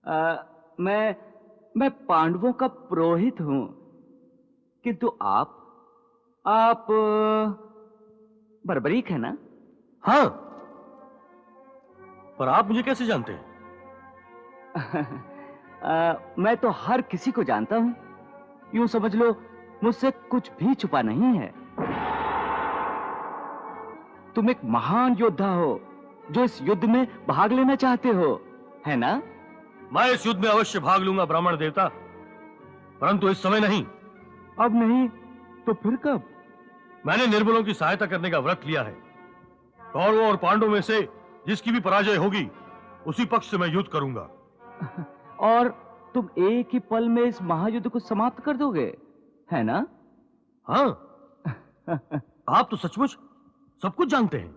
मैं पांडवों का पुरोहित हूं, किंतु आप बर्बरीक है ना? हाँ, पर आप मुझे कैसे जानते हैं? मैं तो हर किसी को जानता हूं। यूं समझ लो, मुझसे कुछ भी छुपा नहीं है। तुम एक महान योद्धा हो जो इस युद्ध में भाग लेना चाहते हो, है ना? मैं इस युद्ध में अवश्य भाग लूंगा ब्राह्मण देवता, परंतु इस समय नहीं। अब नहीं तो फिर कब? मैंने निर्बलों की सहायता करने का व्रत लिया है। कौरवों और पांडवों में से जिसकी भी पराजय होगी, उसी पक्ष से मैं युद्ध करूंगा। और तुम एक ही पल में इस महायुद्ध को समाप्त कर दोगे, है ना? हाँ। आप तो सचमुच सब कुछ जानते हैं।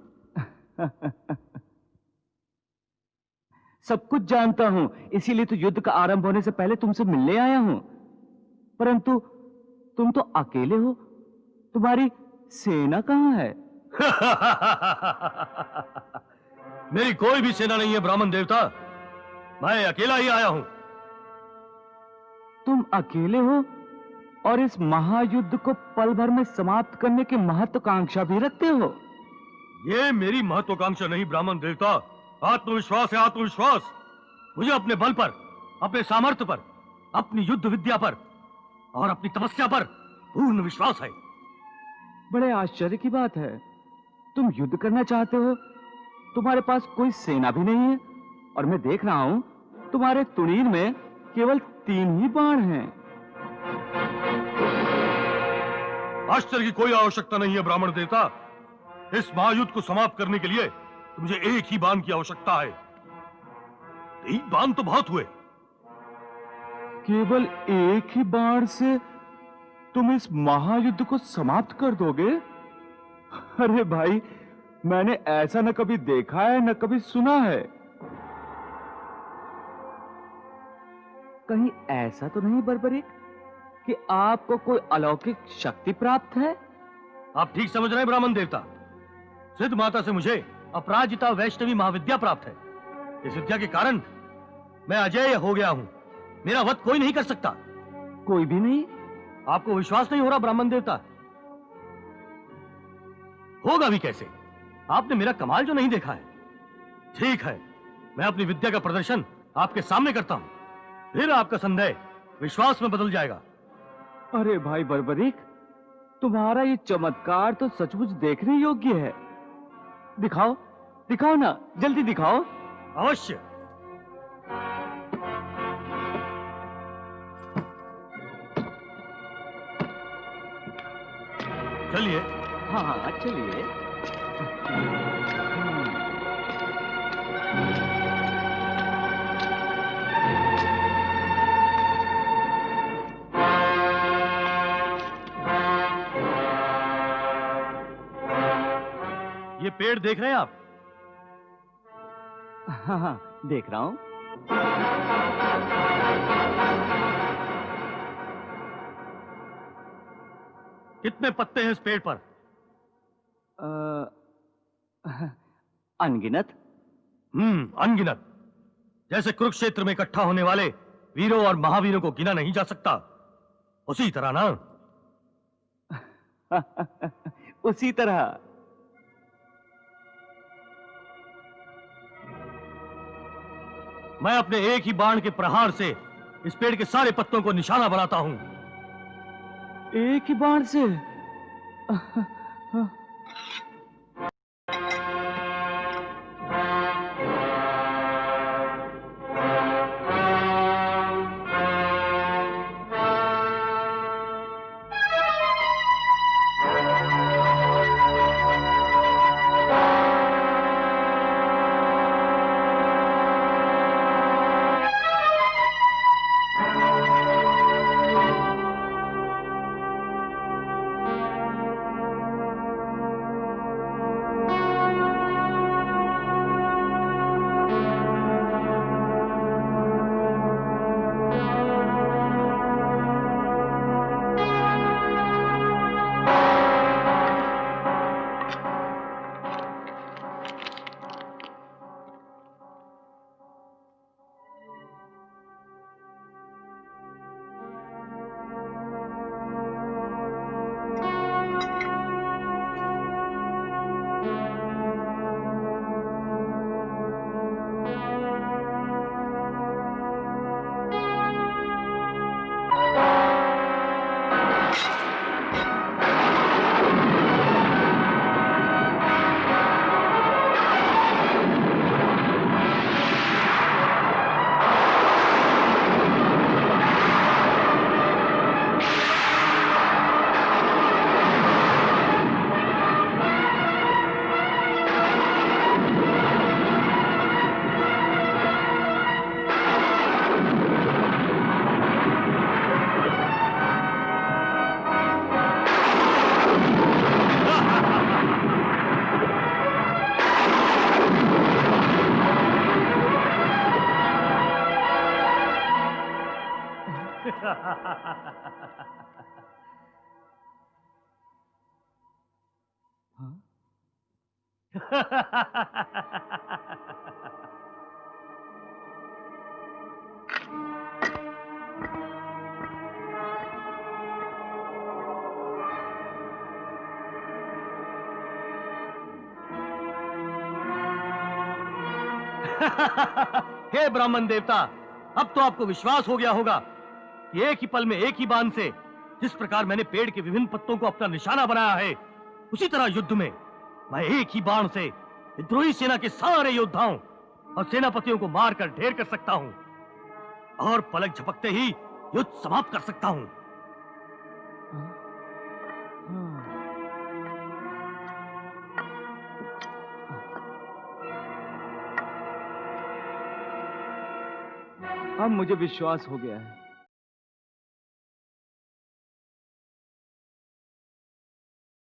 सब कुछ जानता हूं, इसीलिए तो युद्ध का आरंभ होने से पहले तुमसे मिलने आया हूं। परंतु तुम तो अकेले हो, तुम्हारी सेना कहां है? मेरी कोई भी सेना नहीं है ब्राह्मण देवता, मैं अकेला ही आया हूं। तुम अकेले हो और इस महायुद्ध को पल भर में समाप्त करने की महत्वाकांक्षा भी रखते हो? ये मेरी महत्वाकांक्षा नहीं ब्राह्मण देवता, आत्मविश्वास है, आत्मविश्वास। मुझे अपने बल पर, अपने सामर्थ्य पर, अपनी युद्ध विद्या पर और अपनी तपस्या पर पूर्ण विश्वास है। बड़े आश्चर्य की बात है, तुम युद्ध करना चाहते हो, तुम्हारे पास कोई सेना भी नहीं है, और मैं देख रहा हूं तुम्हारे तुणीर में केवल 3 ही बाण हैं। आश्चर्य की कोई आवश्यकता नहीं है ब्राह्मण देवता। इस महायुद्ध को समाप्त करने के लिए मुझे एक ही बाण की आवश्यकता है। 3 बाण तो बहुत हुए। केवल एक ही बाण से तुम इस महायुद्ध को समाप्त कर दोगे? अरे भाई, मैंने ऐसा न कभी देखा है न कभी सुना है। कहीं ऐसा तो नहीं बर्बरीक कि आपको कोई अलौकिक शक्ति प्राप्त है? आप ठीक समझ रहे हैं ब्राह्मण देवता। सिद्ध माता से मुझे अपराजिता वैष्णवी महाविद्या प्राप्त है। इस विद्या के कारण मैं अजेय हो गया हूं। मेरा वध कोई नहीं कर सकता। कोई भी नहीं? आपको विश्वास नहीं हो रहा ब्राह्मण देवता? होगा भी कैसे? आपने मेरा कमाल जो नहीं देखा है। ठीक है, मैं अपनी विद्या का प्रदर्शन आपके सामने करता हूं, फिर आपका संदेह विश्वास में बदल जाएगा। अरे भाई बर्बरीक, तुम्हारा ये चमत्कार तो सचमुच देखने योग्य है। दिखाओ, दिखाओ ना, जल्दी दिखाओ। अवश्य। चलिए। हाँ हाँ, चलिए। ये पेड़ देख रहे हैं आप? हाँ हाँ, देख रहा हूं। कितने पत्ते हैं इस पेड़ पर? अनगिनत। अनगिनत। जैसे कुरुक्षेत्र में इकट्ठा होने वाले वीरों और महावीरों को गिना नहीं जा सकता, उसी तरह ना। उसी तरह। मैं अपने एक ही बाण के प्रहार से इस पेड़ के सारे पत्तों को निशाना बनाता हूं। एक ही बाण से? हाँ? हे ब्राह्मण देवता, अब तो आपको विश्वास हो गया होगा कि एक ही पल में एक ही बाण से जिस प्रकार मैंने पेड़ के विभिन्न पत्तों को अपना निशाना बनाया है, उसी तरह युद्ध में मैं एक ही बाण से विद्रोही सेना के सारे योद्धाओं और सेनापतियों को मारकर ढेर कर सकता हूं और पलक झपकते ही युद्ध समाप्त कर सकता हूं। अब मुझे विश्वास हो गया है